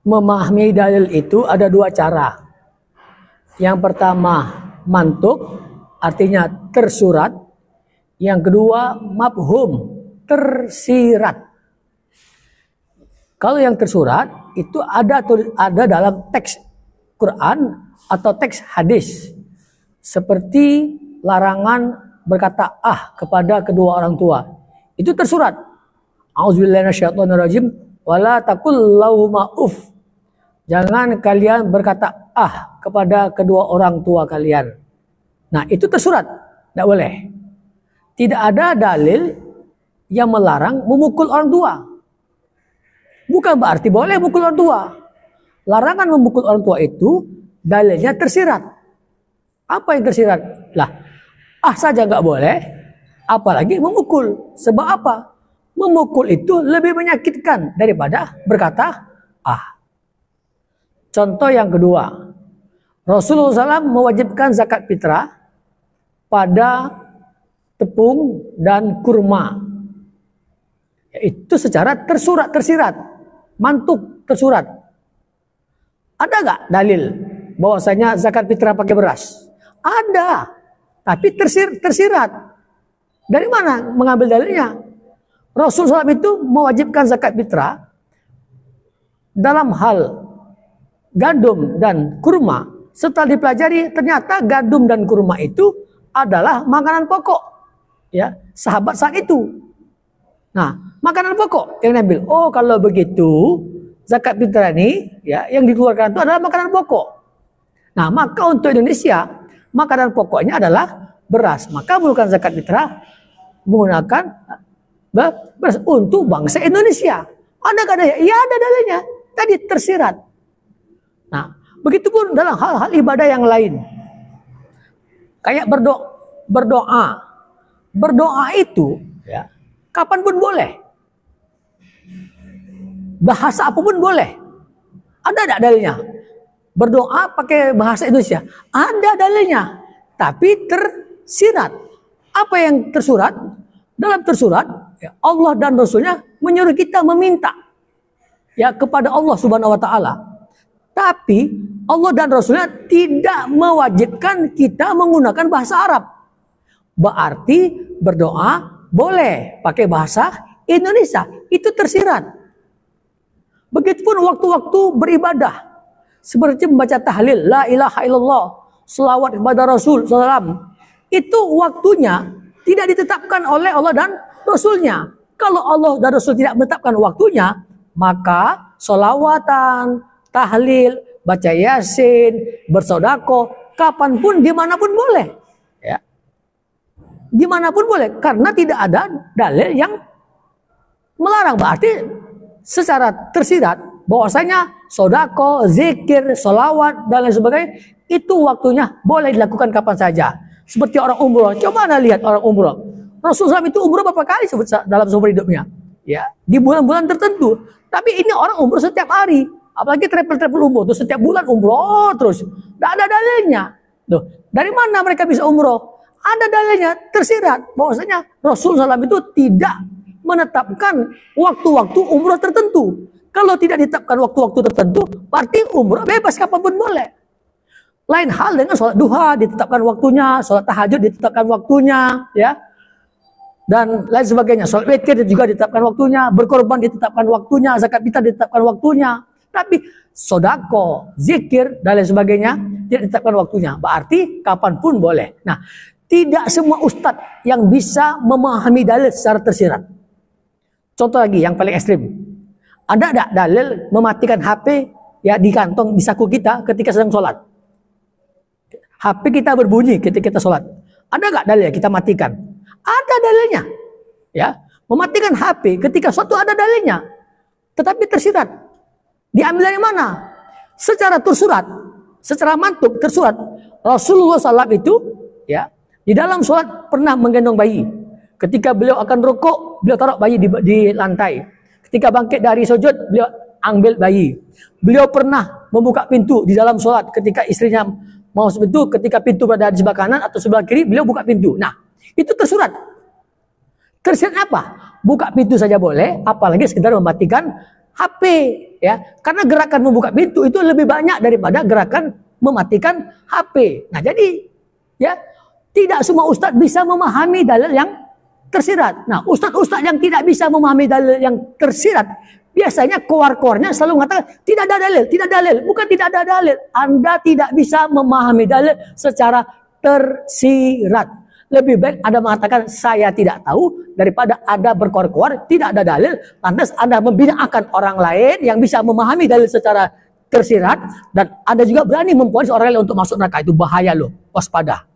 memahami dalil itu ada dua cara. Yang pertama mantuk, artinya tersurat. Yang kedua mafhum, tersirat. Kalau yang tersurat itu ada dalam teks Quran atau teks hadis. Seperti larangan berkata kepada kedua orang tua. Itu tersurat. A'udzubillahi minasyaitonirrajim wala taqul lahuma uff. Jangan kalian berkata kepada kedua orang tua kalian. Nah, itu tersurat. Tidak boleh. Tidak ada dalil yang melarang memukul orang tua. Bukan berarti boleh memukul orang tua. Larangan memukul orang tua itu dalilnya tersirat. Apa yang tersirat? Lah, saja nggak boleh, apalagi memukul. Sebab apa? Memukul itu lebih menyakitkan daripada berkata Contoh yang kedua, Rasulullah SAW mewajibkan zakat fitrah pada tepung dan kurma. Itu secara tersirat, mantuk tersurat. Ada nggak dalil bahwasanya zakat fitrah pakai beras? Ada, tapi tersirat. Dari mana mengambil dalilnya? Rasulullah SAW itu mewajibkan zakat fitrah dalam hal gandum dan kurma. Setelah dipelajari, ternyata gandum dan kurma itu adalah makanan pokok, ya, sahabat saat itu. Nah, makanan pokok yang diambil. Oh, kalau begitu zakat fitrah ini, ya, yang dikeluarkan itu adalah makanan pokok. Nah, maka untuk Indonesia makanan pokoknya adalah beras. Maka mengeluarkan zakat fitrah menggunakan beras untuk bangsa Indonesia. Ada kadang? Iya, ada dalilnya. Tadi tersirat. Nah, begitupun dalam hal-hal ibadah yang lain. Kayak berdoa. Berdoa itu, ya, kapanpun boleh. Bahasa apapun boleh. Ada enggak dalilnya? Berdoa pakai bahasa Indonesia. Ada dalilnya. Tapi tersirat. Apa yang tersurat? Dalam tersurat, ya, Allah dan Rasulnya menyuruh kita meminta, ya, kepada Allah Subhanahu wa Ta'ala. Tapi Allah dan Rasulnya tidak mewajibkan kita menggunakan bahasa Arab. Berarti berdoa boleh pakai bahasa Indonesia. Itu tersirat. Begitupun waktu-waktu beribadah. Seperti membaca tahlil, la ilaha illallah, selawat kepada Rasul SAW. Itu waktunya tidak ditetapkan oleh Allah dan Rasulnya. Kalau Allah dan Rasul tidak menetapkan waktunya, maka sholawatan, tahlil, baca yasin, bersodako, kapanpun, dimanapun boleh. Ya. Dimanapun boleh, karena tidak ada dalil yang melarang. Berarti secara tersirat bahwasanya sodako, zikir, sholawat, dan lain sebagainya, itu waktunya boleh dilakukan kapan saja. Seperti orang umroh. Coba Anda lihat orang umroh. Rasulullah SAW itu umroh berapa kali dalam seumur hidupnya? Ya, di bulan-bulan tertentu. Tapi ini orang umroh setiap hari. Apalagi travel umroh, tuh setiap bulan umroh terus. Tidak ada dalilnya. Tuh, dari mana mereka bisa umroh? Ada dalilnya, tersirat bahwasanya Rasulullah SAW itu tidak menetapkan waktu-waktu umroh tertentu. Kalau tidak ditetapkan waktu-waktu tertentu, berarti umroh bebas kapanpun boleh. Lain hal dengan sholat duha ditetapkan waktunya, sholat tahajud ditetapkan waktunya, ya, dan lain sebagainya. Sholat witir juga ditetapkan waktunya, berkorban ditetapkan waktunya, zakat fitrah ditetapkan waktunya. Tapi sodako, zikir, dan lain sebagainya tidak ditetapkan waktunya. Berarti kapanpun boleh. Nah, tidak semua ustadz yang bisa memahami dalil secara tersirat. Contoh lagi yang paling ekstrim. Ada enggak dalil mematikan HP, ya, di kantong, di saku kita ketika sedang sholat? HP kita berbunyi ketika kita sholat. Ada nggak dalilnya kita matikan? Ada dalilnya. Ya, mematikan HP ketika suatu ada dalilnya. Tetapi tersirat. Diambil dari mana? Secara tersurat, secara mantuk tersurat. Rasulullah SAW itu, ya, di dalam sholat pernah menggendong bayi. Ketika beliau akan rukuk, beliau taruh bayi di lantai. Ketika bangkit dari sujud, beliau ambil bayi. Beliau pernah membuka pintu di dalam sholat ketika istrinya mau pintu, ketika pintu berada di sebelah kanan atau sebelah kiri, beliau buka pintu. Nah, itu tersurat. Tersirat apa? Buka pintu saja boleh, apalagi sekedar mematikan HP. ya, karena gerakan membuka pintu itu lebih banyak daripada gerakan mematikan HP. Nah, jadi ya, tidak semua ustadz bisa memahami dalil yang tersirat. Nah, ustadz-ustadz yang tidak bisa memahami dalil yang tersirat, biasanya keluar-keluarnya selalu mengatakan tidak ada dalil, tidak ada dalil. Bukan tidak ada dalil, Anda tidak bisa memahami dalil secara tersirat. Lebih baik Anda mengatakan saya tidak tahu daripada Anda berkoar-koar tidak ada dalil, lantas Anda membinakan orang lain yang bisa memahami dalil secara tersirat, dan Anda juga berani memponis orang lain untuk masuk neraka. Itu bahaya loh, waspada.